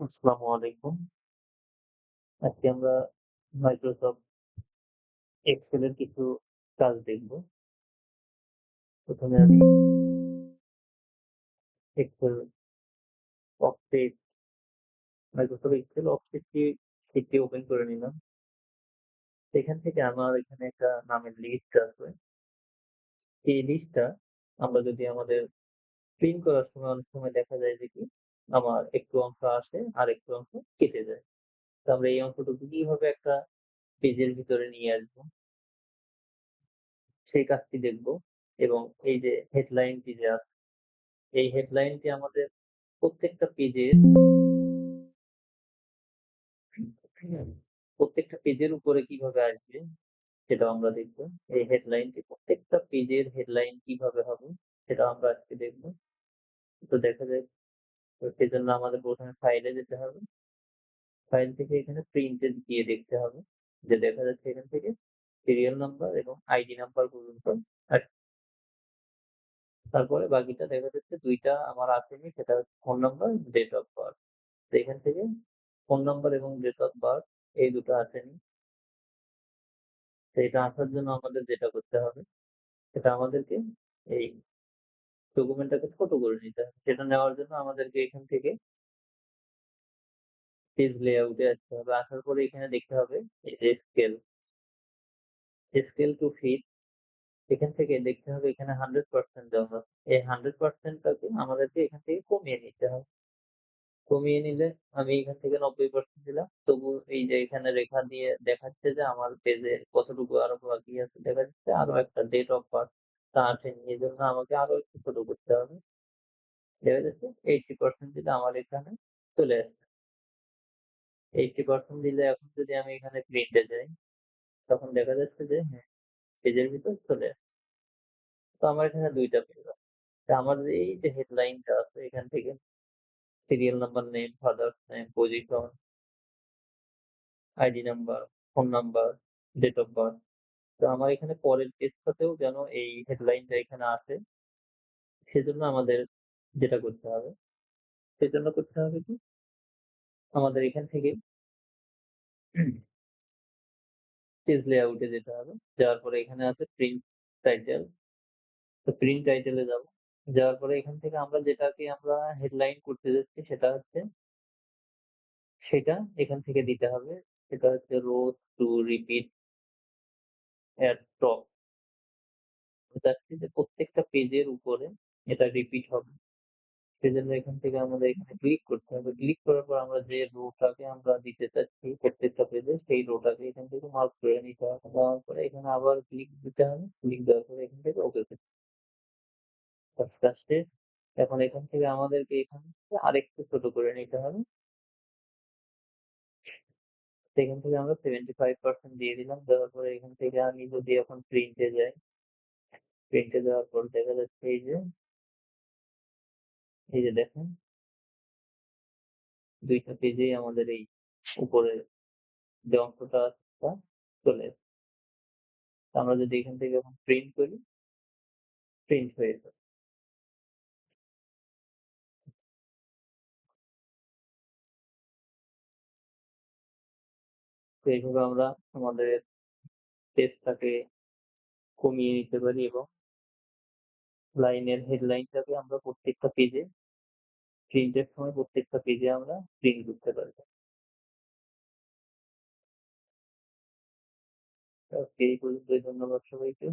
আসসালামু আলাইকুম। আজকে আমরা Microsoft Excel এর কিছু কাজ দেখব। ১ম এ আমি Excel Offset Microsoft Excel Offset শীটটি ওপেন করে নিলাম। সেখান থেকে আমার এখানে একটা নামের লিস্ট আছে। এই লিস্টটা আমরা যদি আমাদের প্রিন্ট করার সময় অনেক সময় দেখা যায় যে কি আমার একটু অংশ আসে আর একটু অংশ কেটে যায়। তো আমরা এই অংশটুকু কিভাবে একটা পেজের ভিতরে নিয়ে আসবো সেই কাজটি দেখব এবং এই যে হেডলাইনটি যে আছে এই হেডলাইনটি আমাদের প্রত্যেকটা পেজের প্রত্যেকটা পেজের উপরে কিভাবে আসবে সেটাও আমরা দেখব। এই হেডলাইনটি প্রত্যেকটা পেজের হেডলাইন কিভাবে হবে সেটাও আমরা আজকে দেখব। তো দেখা যায় তো সেজন্য আমাদের ১ম এ ফাইলে যেতে হবে। ফাইল থেকে এখানে প্রিন্টে গিয়ে দেখতে হবে যে দেখা যাচ্ছে এখান থেকে সিরিয়াল নাম্বার এবং আইডি নাম্বার পর্যন্ত আসছে। তারপরে বাকিটা দেখা যাচ্ছে ২ টা আমার আসেনি সেটা হচ্ছে phone number, date of birth. তো এখান থেকে ফোন নাম্বার এবং ডেট অফ বার্থ এই ২ টো আসেনি। তো এটা আসার জন্য আমাদের যেটা করতে হবে সেটা আমাদেরকে এই ডকুমেন্টটাকে ছোট করে নিতে হবে। সেটা নেওয়ার জন্য আমাদেরকে এখান থেকে পেজ লেআউট এ আসতে হবে। আসার পরে এখানে দেখতে হবে এই যে স্কেল টু ফিট এখান থেকে দেখতে হবে এখানে 100% দেওয়া আছে। এই 100% টাকে আমাদেরকে এখান থেকে কমিয়ে নিতে হবে। কমিয়ে নিলে আমি এখান থেকে 90% দিলাম। তবু এই যে এখানে রেখা দিয়ে দেখাচ্ছে যে আমার পেজে কতটুকু আরো বাকি আছে। দেখা যাচ্ছে আরো একটা ডেট অফ বার্থ তা আসেনি। এজন্য আমাকে আরো একটু ছোট করতে হবে। দেখা যাচ্ছে 80% দিলে আমার এখানে চলে আসছে। 80% দিলে এখন যদি আমি এখানে প্রিন্টে যাই, তখন দেখা যাচ্ছে যে হ্যাঁ, পেজের ভিতর চলে আসছে। তো আমার এখানে ২ টা পেজ আছে। তো আমার যে এই যে হেডলাইনটা আছে এখান থেকে serial number, name, father's name, position, ID number, phone number, date of birth. তো আমার এখানে পরের পেজটাতেও যেন এই হেডলাইনটা এখানে আসে, সেজন্য আমাদের যেটা করতে হবে, সেজন্য করতে হবে কি? আমাদের এখান থেকে পেজ লেআউট এ যেতে হবে। যাওয়ার পরে এখানে আছে প্রিন্ট টাইটেল। তো প্রিন্ট টাইটেল এ যাবো। যাওয়ার পরে এখান থেকে আমরা যেটাকে আমরা হেডলাইন করতে যাচ্ছি সেটা এখান থেকে দিতে হবে। সেটা হচ্ছে রোজ টু রিপিট এট টপ। চাচ্ছি যে প্রত্যেকটা পেজের উপরে এটা রিপিট হবে। সেজন্য এখান থেকে আমাদের এখানে ক্লিক করতে হবে। ক্লিক করার পর আমরা যে রোটাকে আমরা দিতে চাচ্ছি প্রত্যেকটা পেজে সেই রোটাকে এখান থেকে মার্ক করে নিতে হবে। দেওয়ার পরে এখানে আবার ক্লিক দিতে হবে। ক্লিক দেওয়ার পরে এখান থেকে ওকে তে কাজটা শেষ। এখন এখান থেকে আমাদেরকে এখান থেকে আরেকটু ছোট করে নিতে হবে। সেখান থেকে আমরা 75% দিয়ে দিলাম। দেওয়ার পরে এখান থেকে আমি যদি এখন প্রিন্টে যাই, প্রিন্টে যাওয়ার পর দেখা যাচ্ছে এই যে দেখেন ২ টা পেজেই আমাদের এই উপরে যে অংশটা আছে তা চলে এসেছে। আমরা যদি এখান থেকে এখন প্রিন্ট করি, প্রিন্ট হয়ে যাবে। তো এইভাবে আমরা আমাদের পেজটাকে কমিয়ে নিতে পারি এবং লাইনের হেডলাইনটাকে আমরা প্রত্যেকটা পেজে প্রিন্টের সময় প্রত্যেকটা পেজে আমরা প্রিন্ট করতে পারবো। আজকে এই পর্যন্তই। ধন্যবাদ সবাইকে।